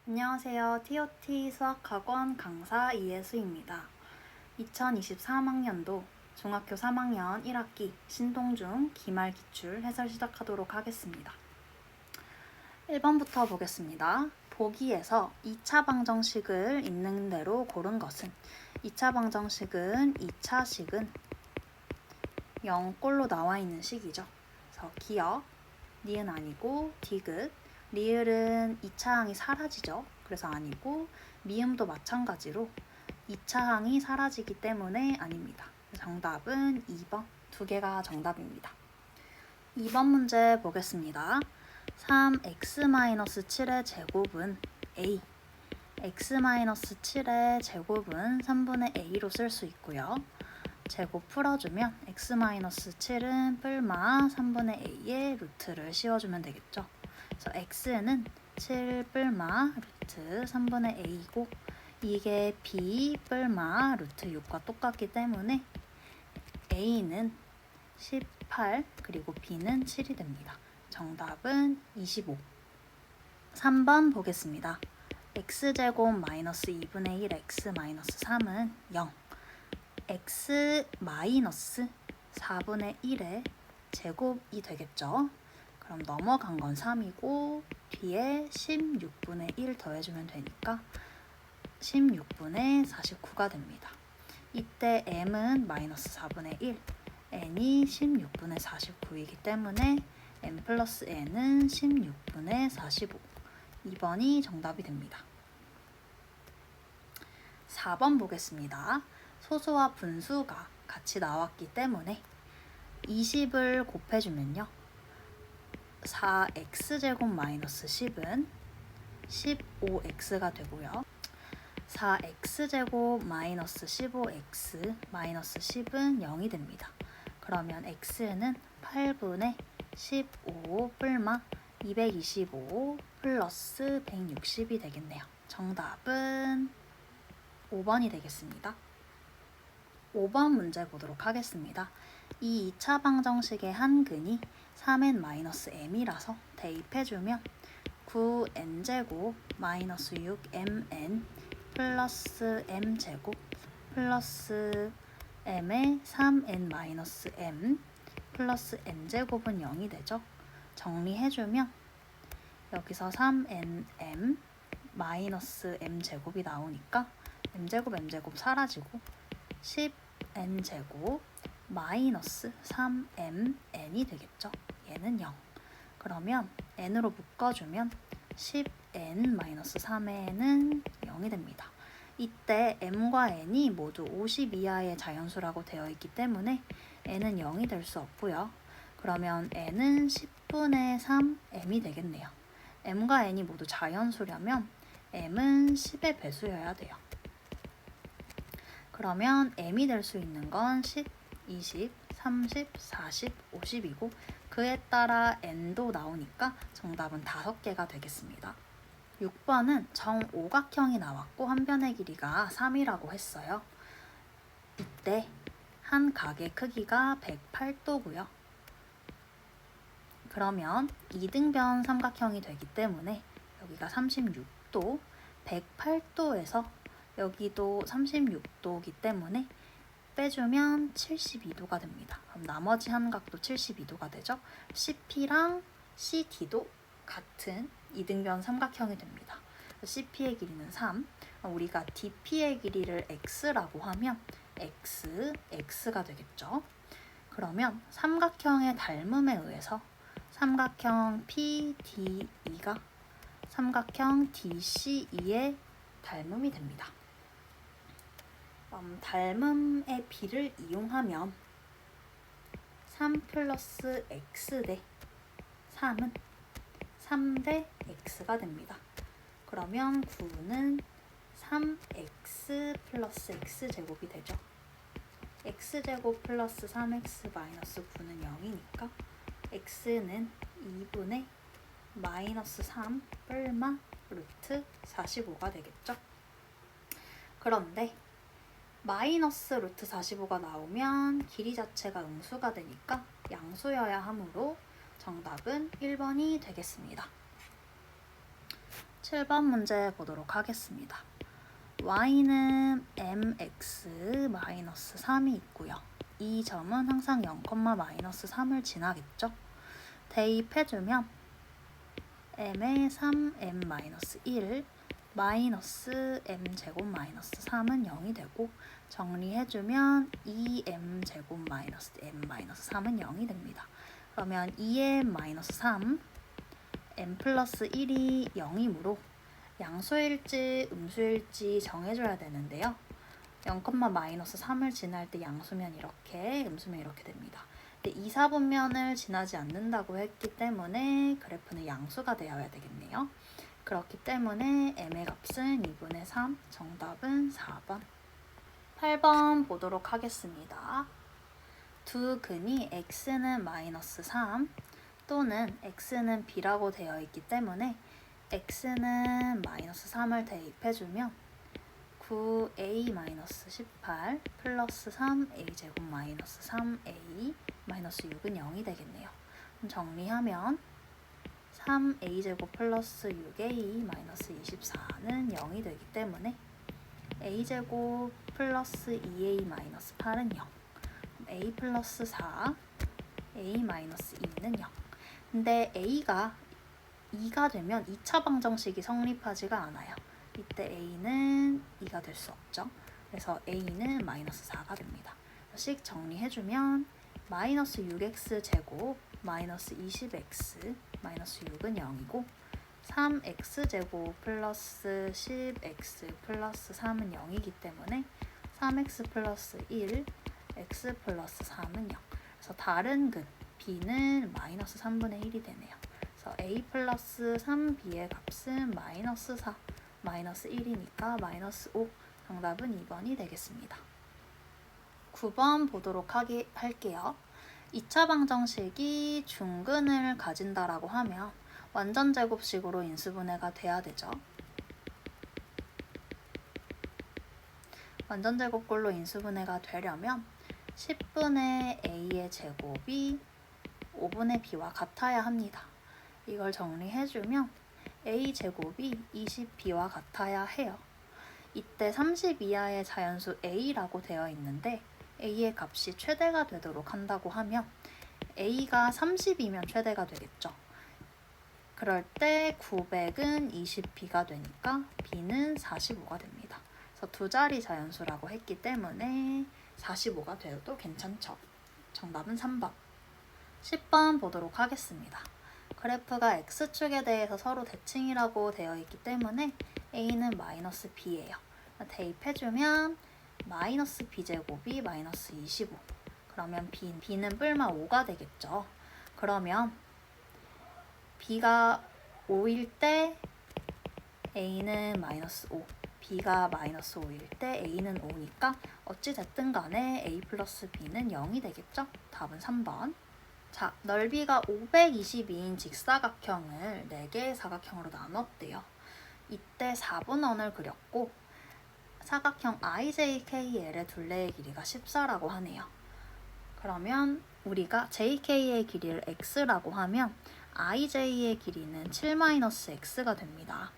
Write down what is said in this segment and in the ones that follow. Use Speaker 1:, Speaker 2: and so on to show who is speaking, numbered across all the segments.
Speaker 1: 안녕하세요. TOT 수학학원 강사 이예수입니다. 2023학년도 중학교 3학년 1학기 신동중 기말기출 해설 시작하도록 하겠습니다. 1번부터 보겠습니다. 보기에서 2차 방정식을 있는 대로 고른 것은 2차 방정식은 2차식은 0꼴로 나와 있는 식이죠. 그래서 기역, 니은 아니고 디귿, 리을은 2차항이 사라지죠. 그래서 아니고 미음도 마찬가지로 2차항이 사라지기 때문에 아닙니다. 정답은 2번. 두 개가 정답입니다. 2번 문제 보겠습니다. 3x-7의 제곱은 a. x-7의 제곱은 3분의 a로 쓸 수 있고요. 제곱 풀어주면 x-7은 뿔마 3분의 a의 루트를 씌워주면 되겠죠. 그래서 x는 7 뿔마 루트 3분의 a이고 이게 b 뿔마 루트 6과 똑같기 때문에 a는 18 그리고 b는 7이 됩니다. 정답은 25. 3번 보겠습니다. x제곱 마이너스 2분의 1 x 마이너스 3은 0. x 마이너스 4분의 1의 제곱이 되겠죠. 그럼 넘어간 건 3이고 뒤에 16분의 1 더해주면 되니까 16분의 49가 됩니다. 이때 m은 마이너스 4분의 1, n이 16분의 49이기 때문에 m 플러스 n은 16분의 45. 2번이 정답이 됩니다. 4번 보겠습니다. 소수와 분수가 같이 나왔기 때문에 20을 곱해주면요. 4x제곱 마이너스 10은 15x가 되고요. 4x제곱 마이너스 15x 마이너스 10은 0이 됩니다. 그러면 x는 8분의 15 뿔마 225 플러스 160이 되겠네요. 정답은 5번이 되겠습니다. 5번 문제 보도록 하겠습니다. 이 2차 방정식의 한 근이 3n-m이라서 대입해주면 9n제곱 마이너스 6mn 플러스 m제곱 플러스 m의 3n-m 플러스 n제곱은 0이 되죠. 정리해주면 여기서 3nm 마이너스 m제곱이 나오니까 m제곱 사라지고 10n제곱 마이너스 3mn이 되겠죠. 얘는 0. 그러면 n으로 묶어주면 10n-3n은 0이 됩니다. 이때 m과 n이 모두 50 이하의 자연수라고 되어 있기 때문에 n은 0이 될 수 없고요. 그러면 n은 10분의 3m이 되겠네요. m과 n이 모두 자연수려면 m은 10의 배수여야 돼요. 그러면 m이 될 수 있는 건 10, 20, 30, 40, 50이고 그에 따라 n도 나오니까 정답은 5개가 되겠습니다. 6번은 정오각형이 나왔고 한 변의 길이가 3이라고 했어요. 이때 한 각의 크기가 108도고요. 그러면 이등변 삼각형이 되기 때문에 여기가 36도, 108도에서 여기도 36도이기 때문에 빼주면 72도가 됩니다. 그럼 나머지 한 각도 72도가 되죠. CP랑 CD도 같은 이등변 삼각형이 됩니다. CP의 길이는 3, 우리가 DP의 길이를 x라고 하면 x가 되겠죠. 그러면 삼각형의 닮음에 의해서 삼각형 PDE가 삼각형 DCE의 닮음이 됩니다. 닮음의 비를 이용하면 3 플러스 x 대 3은 3 대 x가 됩니다. 그러면 9는 3x 플러스 x제곱이 되죠. x제곱 플러스 3x 마이너스 9는 0이니까 x는 2분의 마이너스 3 뿔마 루트 45가 되겠죠. 그런데 마이너스 루트 45가 나오면 길이 자체가 음수가 되니까 양수여야 하므로 정답은 1번이 되겠습니다. 7번 문제 보도록 하겠습니다. y는 mx-3이 있고요. 이 점은 항상 0,-3을 지나겠죠. 대입해주면 m의 3m-1 마이너스 m제곱-3은 0이 되고, 정리해주면 2m제곱 마이너스 m-3은 0이 됩니다. 그러면 2m-3 m 플러스 1이 0이므로 양수일지 음수일지 정해줘야 되는데요. 0,-3을 지날 때 양수면 이렇게, 음수면 이렇게 됩니다. 근데 2, 4분면을 지나지 않는다고 했기 때문에 그래프는 양수가 되어야 되겠네요. 그렇기 때문에 m의 값은 2분의 3, 정답은 4번. 8번 보도록 하겠습니다. 두 근이 x는 마이너스 3 또는 x는 b라고 되어 있기 때문에 x는 마이너스 3을 대입해주면 9a-18 플러스 3a제곱 마이너스 3a 마이너스 6은 0이 되겠네요. 그럼 정리하면 3a제곱 플러스 6a 마이너스 24는 0이 되기 때문에 a제곱 플러스 2a 마이너스 8은 0, a 플러스 4, a 마이너스 2는 0. 근데 a가 2가 되면 2차 방정식이 성립하지가 않아요. 이때 a는 2가 될 수 없죠. 그래서 a는 마이너스 4가 됩니다. 식 정리해주면 마이너스 6x 제곱 마이너스 20x 마이너스 6은 0이고 3x 제곱 플러스 10x 플러스 3은 0이기 때문에 3x 플러스 1, x 플러스 3은 0. 그래서 다른 근 b는 마이너스 3분의 1이 되네요. 그래서 a 플러스 3b의 값은 마이너스 4, 마이너스 1이니까 마이너스 5. 정답은 2번이 되겠습니다. 9번 보도록 할게요. 2차 방정식이 중근을 가진다라고 하면 완전 제곱식으로 인수분해가 돼야 되죠. 완전 제곱꼴로 인수분해가 되려면 10분의 a의 제곱이 5분의 b와 같아야 합니다. 이걸 정리해주면 a제곱이 20b와 같아야 해요. 이때 30 이하의 자연수 a라고 되어 있는데 a의 값이 최대가 되도록 한다고 하면 a가 30이면 최대가 되겠죠. 그럴 때 900은 20b가 되니까 b는 45가 됩니다. 그래서 두 자리 자연수라고 했기 때문에 45가 되어도 괜찮죠. 정답은 3번. 10번 보도록 하겠습니다. 그래프가 x축에 대해서 서로 대칭이라고 되어 있기 때문에 a는 마이너스 b예요. 대입해주면 마이너스 b제곱이 마이너스 25. 그러면 b는 뿔마 5가 되겠죠. 그러면 b가 5일 때 a는 마이너스 5, b가 마이너스 5일 때 a는 5니까 어찌됐든 간에 a 플러스 b는 0이 되겠죠. 답은 3번. 자, 넓이가 522인 직사각형을 4개의 사각형으로 나눴대요. 이때 4분원을 그렸고 사각형 IJKL의 둘레의 길이가 14라고 하네요. 그러면 우리가 JK의 길이를 x라고 하면 IJ의 길이는 7-x가 됩니다.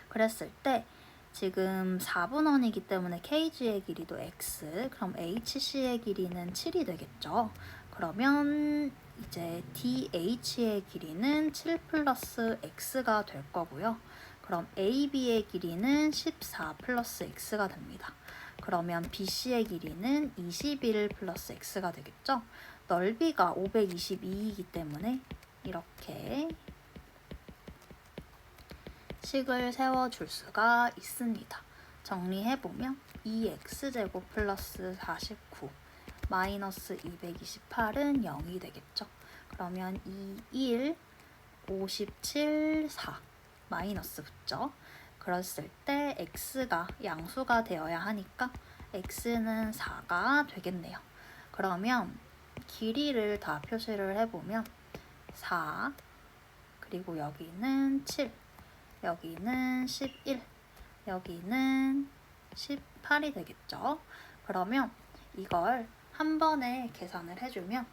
Speaker 1: 그랬을 때 지금 4분원이기 때문에 KG의 길이도 x, 그럼 HC의 길이는 7이 되겠죠. 그러면 이제 DH의 길이는 7 플러스 x가 될 거고요. 그럼 AB의 길이는 14 플러스 x가 됩니다. 그러면 BC의 길이는 21 플러스 x가 되겠죠. 넓이가 522이기 때문에 이렇게 식을 세워줄 수가 있습니다. 정리해보면 2x제곱 플러스 49 마이너스 228은 0이 되겠죠. 그러면 21, 57, 4 마이너스 붙죠. 그랬을 때 x가 양수가 되어야 하니까 x는 4가 되겠네요. 그러면 길이를 다 표시를 해보면 4, 그리고 여기는 7, 여기는 11, 여기는 18이 되겠죠. 그러면 이걸 한 번에 계산을 해주면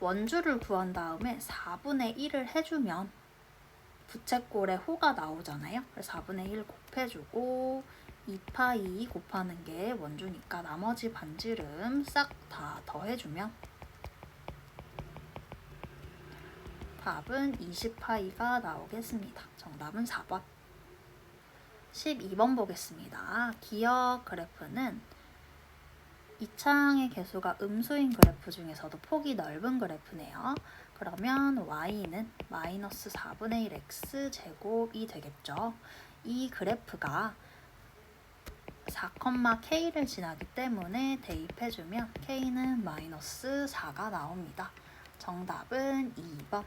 Speaker 1: 원주를 구한 다음에 4분의 1을 해주면 부채꼴에 호가 나오잖아요. 그래서 4분의 1 곱해주고 2파이 곱하는 게 원주니까 나머지 반지름 싹 다 더해주면 답은 20파이가 나오겠습니다. 정답은 4번. 12번 보겠습니다. 기억 그래프는 이 창의 개수가 음수인 그래프 중에서도 폭이 넓은 그래프네요. 그러면 y는 마이너스 4분의 1 x제곱이 되겠죠. 이 그래프가 4,k를 지나기 때문에 대입해주면 k는 마이너스 4가 나옵니다. 정답은 2번.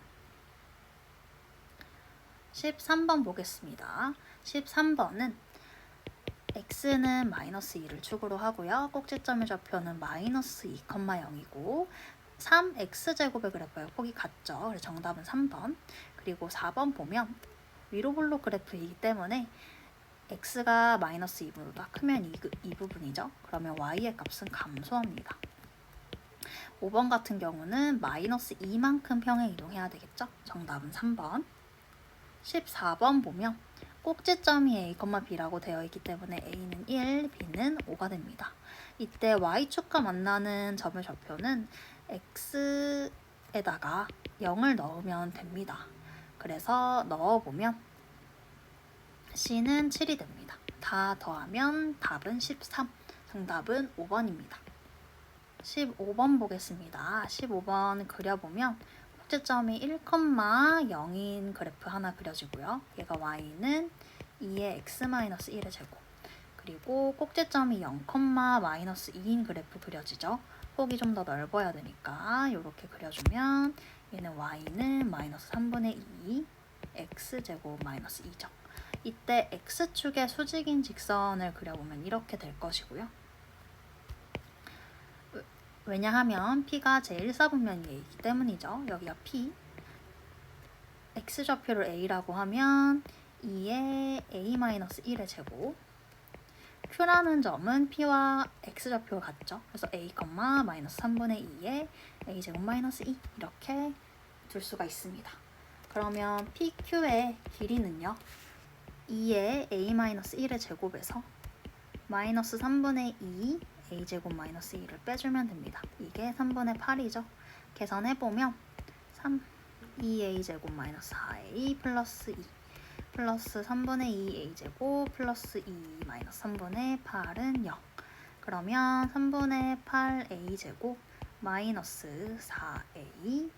Speaker 1: 13번 보겠습니다. 13번은 x는 마이너스 2를 축으로 하고요. 꼭지점의 좌표는 마이너스 2,0이고 3x제곱의 그래프의 폭이 같죠. 그래서 정답은 3번. 그리고 4번 보면 위로 블록 그래프이기 때문에 x가 마이너스 2보다 크면 이 부분이죠. 그러면 y의 값은 감소합니다. 5번 같은 경우는 마이너스 2만큼 평행 이동해야 되겠죠. 정답은 3번. 14번 보면 꼭지점이 a, b라고 되어 있기 때문에 a는 1, b는 5가 됩니다. 이때 y축과 만나는 점의 좌표는 x에다가 0을 넣으면 됩니다. 그래서 넣어보면 c는 7이 됩니다. 다 더하면 답은 13. 정답은 5번입니다. 15번 보겠습니다. 15번 그려보면 꼭지점이 1,0인 그래프 하나 그려지고요. 얘가 y는 2의 x-1의 제곱. 그리고 꼭지점이 0,-2인 그래프 그려지죠. 폭이 좀 더 넓어야 되니까 이렇게 그려주면 얘는 y는 마이너스 3분의 2 x제곱 마이너스 2죠. 이때 x축의 수직인 직선을 그려보면 이렇게 될 것이고요. 왜냐하면 P가 제1사분면이 A이기 때문이죠. 여기가 P. X좌표를 A라고 하면 2의 A-1의 제곱. Q라는 점은 P와 X좌표가 같죠. 그래서 A, 마이너스 3분의 2의 A제곱 마이너스 2 이렇게 둘 수가 있습니다. 그러면 PQ의 길이는요. 2의 A-1의 제곱에서 마이너스 3분의 2 a제곱 마이너스 2를 빼주면 됩니다. 이게 3분의 8이죠. 계산해보면 2a제곱 마이너스 4a 플러스 2 플러스 3분의 2a제곱 플러스 2 마이너스 3분의 8은 0. 그러면 3분의 8a제곱 마이너스 4a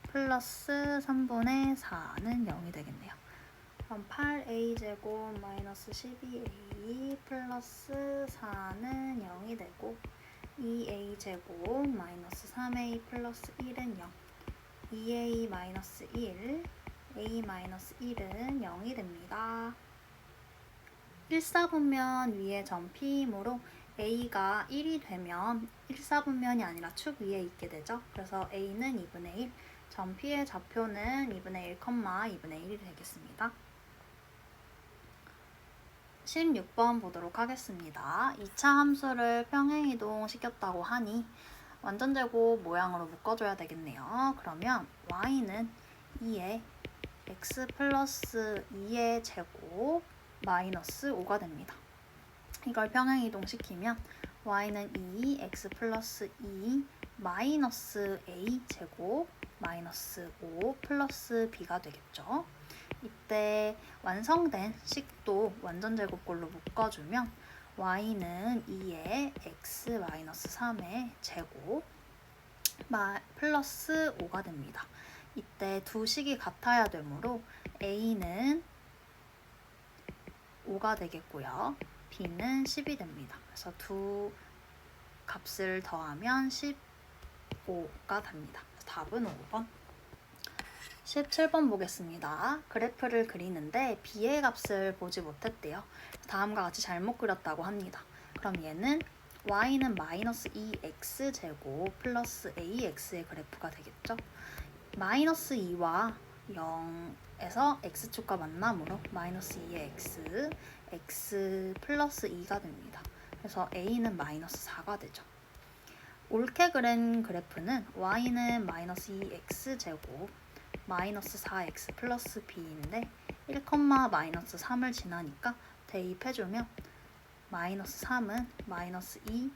Speaker 1: 플러스 3분의 4는 0이 되겠네요. 그럼 8a제곱 마이너스 12a 플러스 4는 0이 되고 2a제곱 마이너스 3a 플러스 1은 0 2a 마이너스 1 a 마이너스 1은 0이 됩니다. 1사분면 위에 점 P이므로 a가 1이 되면 1사분면이 아니라 축 위에 있게 되죠. 그래서 a는 2분의 1 점 P의 좌표는 2분의 1, 2분의 1이 되겠습니다. 16번 보도록 하겠습니다. 2차 함수를 평행이동 시켰다고 하니 완전제곱 모양으로 묶어줘야 되겠네요. 그러면 y는 2의 x 플러스 2의 제곱 마이너스 5가 됩니다. 이걸 평행이동 시키면 y는 2 x 플러스 2 마이너스 a 제곱 마이너스 5 플러스 b가 되겠죠. 이때 완성된 식도 완전제곱꼴로 묶어주면 y는 2의 x-3의 제곱 플러스 5가 됩니다. 이때 두 식이 같아야 되므로 a는 5가 되겠고요. b는 10이 됩니다. 그래서 두 값을 더하면 15가 됩니다. 답은 5번. 17번 보겠습니다. 그래프를 그리는데 b의 값을 보지 못했대요. 다음과 같이 잘못 그렸다고 합니다. 그럼 얘는 y는 마이너스 2x제곱 플러스 ax의 그래프가 되겠죠. 마이너스 2와 0에서 x축과 만남으로 마이너스 2의 x 플러스 2가 됩니다. 그래서 a는 마이너스 4가 되죠. 옳게 그린 그래프는 y는 마이너스 2x제곱 마이너스 4x 플러스 b인데 1,-3을 지나니까 대입해주면 마이너스 3은 마이너스 2,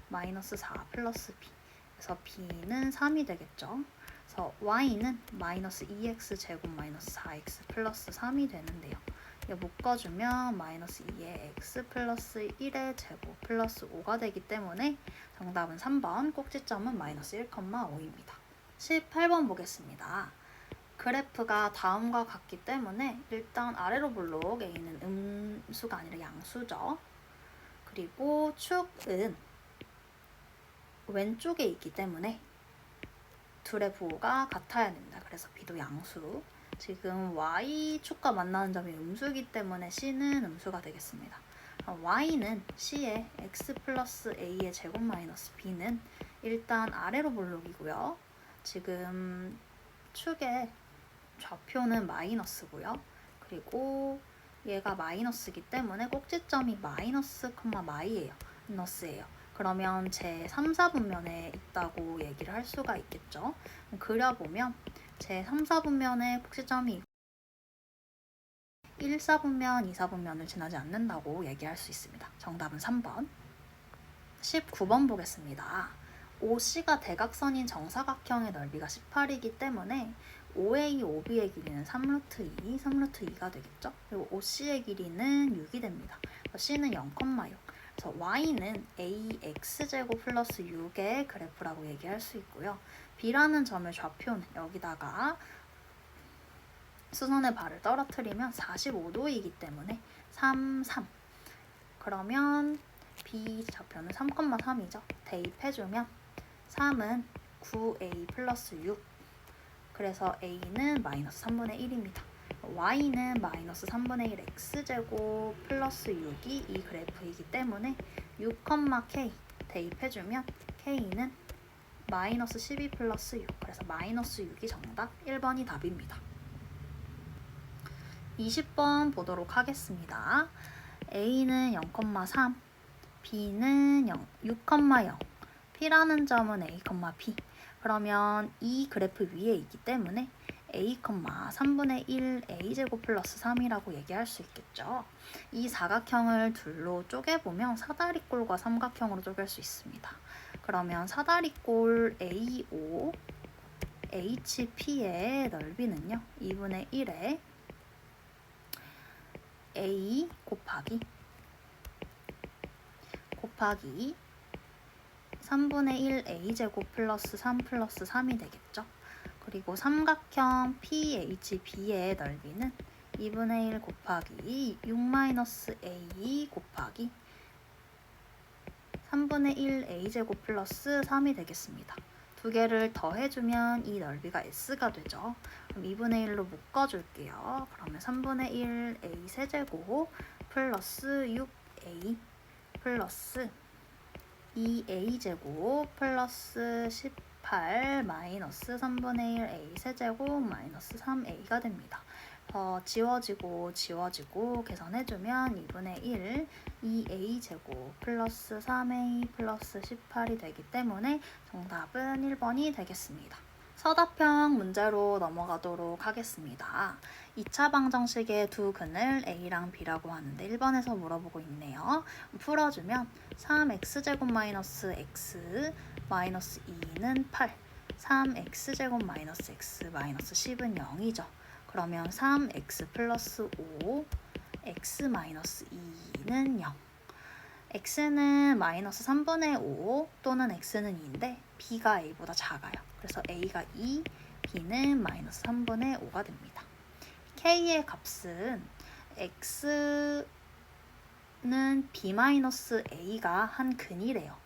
Speaker 1: 마이너스 4 플러스 b. 그래서 b는 3이 되겠죠. 그래서 y는 마이너스 2x 제곱 마이너스 4x 플러스 3이 되는데요. 이거 묶어주면 마이너스 2의 x 플러스 1의 제곱 플러스 5가 되기 때문에 정답은 3번, 꼭지점은 마이너스 1,5입니다. 18번 보겠습니다. 그래프가 다음과 같기 때문에 일단 아래로 볼록 A는 음수가 아니라 양수죠. 그리고 축은 왼쪽에 있기 때문에 둘의 부호가 같아야 됩니다. 그래서 B도 양수. 지금 Y축과 만나는 점이 음수이기 때문에 C는 음수가 되겠습니다. Y는 C의 X 플러스 A의 제곱 마이너스 B는 일단 아래로 볼록이고요. 지금 축의 좌표는 마이너스고요. 그리고 얘가 마이너스이기 때문에 꼭지점이 마이너스, 마이예요. 마이너스예요. 그러면 제 3, 4분면에 있다고 얘기를 할 수가 있겠죠. 그려보면 제 3, 4분면에 꼭지점이 1, 4분면, 2, 4분면을 지나지 않는다고 얘기할 수 있습니다. 정답은 3번. 19번 보겠습니다. OC가 대각선인 정사각형의 넓이가 18이기 때문에 OA, OB의 길이는 3루트 2, 3루트 2가 되겠죠? 그리고 OC의 길이는 6이 됩니다. C는 0,6. 그래서 Y는 AX제곱 플러스 6의 그래프라고 얘기할 수 있고요. B라는 점의 좌표는 여기다가 수선의 발을 떨어뜨리면 45도이기 때문에 3, 3. 그러면 B 좌표는 3,3이죠. 대입해주면 3은 9A 플러스 6. 그래서 A는 마이너스 3분의 1입니다. Y는 마이너스 3분의 1 X제곱 플러스 6이 이 그래프이기 때문에 6,K 대입해주면 K는 마이너스 12 플러스 6. 그래서 마이너스 6이 정답 1번이 답입니다. 20번 보도록 하겠습니다. A는 0,3, B는 6,0, P라는 점은 A, B. 그러면 이 그래프 위에 있기 때문에 A, 3분의 1 A제곱 플러스 3이라고 얘기할 수 있겠죠. 이 사각형을 둘로 쪼개보면 사다리꼴과 삼각형으로 쪼갤 수 있습니다. 그러면 사다리꼴 AO, HP의 넓이는요. 2분의 1에 A 곱하기 3분의 1 A제곱 플러스 3 플러스 3이 되겠죠. 그리고 삼각형 PHB의 넓이는 2분의 1 곱하기 6-A 곱하기 3분의 1 A제곱 플러스 3이 되겠습니다. 두 개를 더해주면 이 넓이가 S가 되죠. 그럼 2분의 1로 묶어줄게요. 그러면 3분의 1 A 세제곱 플러스 6A 플러스 2A제곱 플러스 18 마이너스 3분의 1 A 세제곱 마이너스 3A가 됩니다. 지워지고 계산해주면 2분의 1 2A제곱 플러스 3A 플러스 18이 되기 때문에 정답은 1번이 되겠습니다. 서답형 문제로 넘어가도록 하겠습니다. 2차 방정식의 두 근을 A랑 B라고 하는데 1번에서 물어보고 있네요. 풀어주면 3x제곱 마이너스 x 마이너스 2는 8, 3x제곱 마이너스 x 마이너스 10은 0이죠. 그러면 3x 플러스 5, x 마이너스 2는 0. x는 마이너스 3분의 5 또는 x는 2인데 b가 a보다 작아요. 그래서 a가 2, b는 마이너스 3분의 5가 됩니다. k의 값은 x는 b-a가 한 근이래요.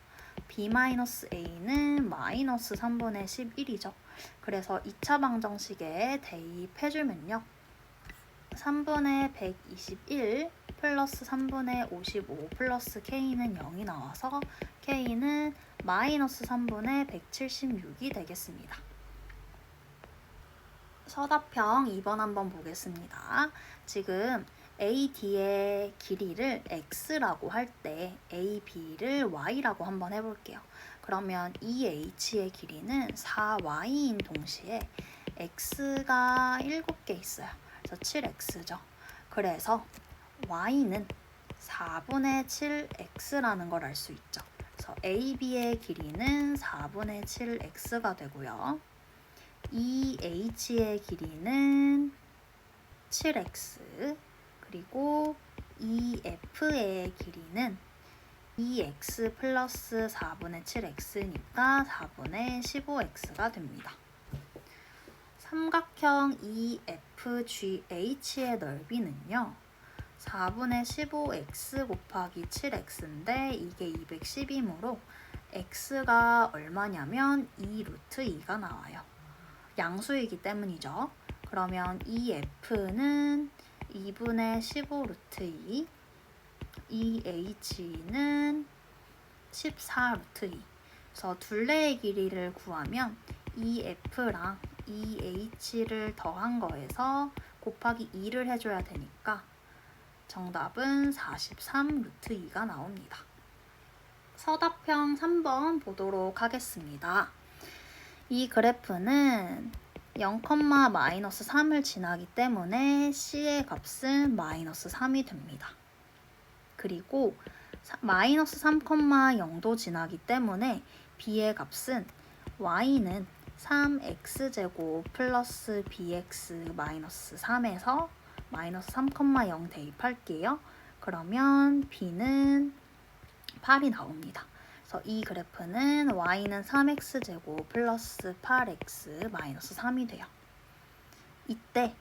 Speaker 1: b-a는 마이너스 3분의 11이죠. 그래서 2차 방정식에 대입해주면요. 3분의 121 플러스 3분의 55 플러스 k는 0이 나와서 k는 마이너스 3분의 176이 되겠습니다. 서답형 2번 한번 보겠습니다. 지금 AD의 길이를 x라고 할 때 AB를 y라고 한번 해볼게요. 그러면 EH의 길이는 4y인 동시에 x가 7개 있어요. 그래서 7x죠. 그래서 y는 4분의 7x라는 걸 알 수 있죠. 그래서 AB의 길이는 4분의 7x가 되고요. EH의 길이는 7x, 그리고 EF의 길이는 2x 플러스 4분의 7x니까 4분의 15x가 됩니다. 삼각형 EFGH의 넓이는요. 4분의 15x 곱하기 7x인데 이게 210이므로 x가 얼마냐면 2 루트 2가 나와요. 양수이기 때문이죠. 그러면 EF는 2분의 15 루트 2, EH는 14 루트 2. 그래서 둘레의 길이를 구하면 EF랑 EH를 더한 거에서 곱하기 2를 해줘야 되니까 정답은 43 루트 2가 나옵니다. 서답형 3번 보도록 하겠습니다. 이 그래프는 0,-3을 지나기 때문에 C의 값은 마이너스 3이 됩니다. 그리고 마이너스 3,0도 지나기 때문에 B의 값은 Y는 3x제곱 플러스 bx 마이너스 3에서 마이너스 3,0 대입할게요. 그러면 B는 8이 나옵니다. 그래서 이 그래프는 y는 3x제곱 플러스 8x 마이너스 3이 돼요. 이때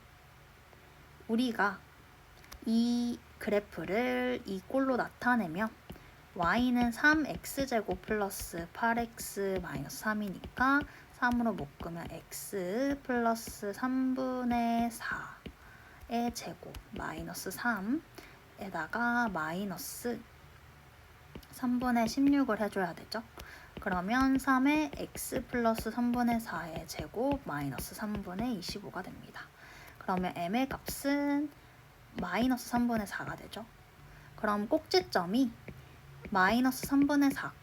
Speaker 1: 우리가 이 그래프를 이 꼴로 나타내면 y는 3x제곱 플러스 8x 마이너스 3이니까 3으로 묶으면 x 플러스 3분의 4의 제곱 마이너스 3에다가 마이너스 3분의 16을 해줘야 되죠. 그러면 3의 x 플러스 3분의 4의 제곱 마이너스 3분의 25가 됩니다. 그러면 m의 값은 마이너스 3분의 4가 되죠. 그럼 꼭지점이 마이너스 3분의 4,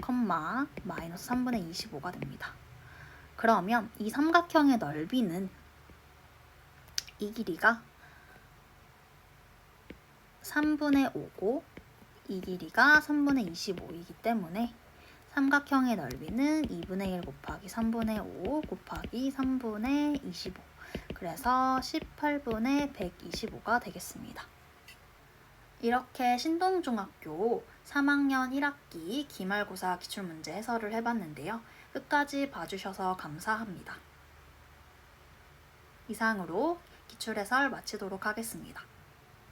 Speaker 1: 마이너스 3분의 25가 됩니다. 그러면 이 삼각형의 넓이는 이 길이가 3분의 5고 이 길이가 3분의 25이기 때문에 삼각형의 넓이는 2분의 1 곱하기 3분의 5 곱하기 3분의 25. 그래서 18분의 125가 되겠습니다. 이렇게 신동중학교 3학년 1학기 기말고사 기출문제 해설을 해봤는데요. 끝까지 봐주셔서 감사합니다. 이상으로 기출해설 마치도록 하겠습니다.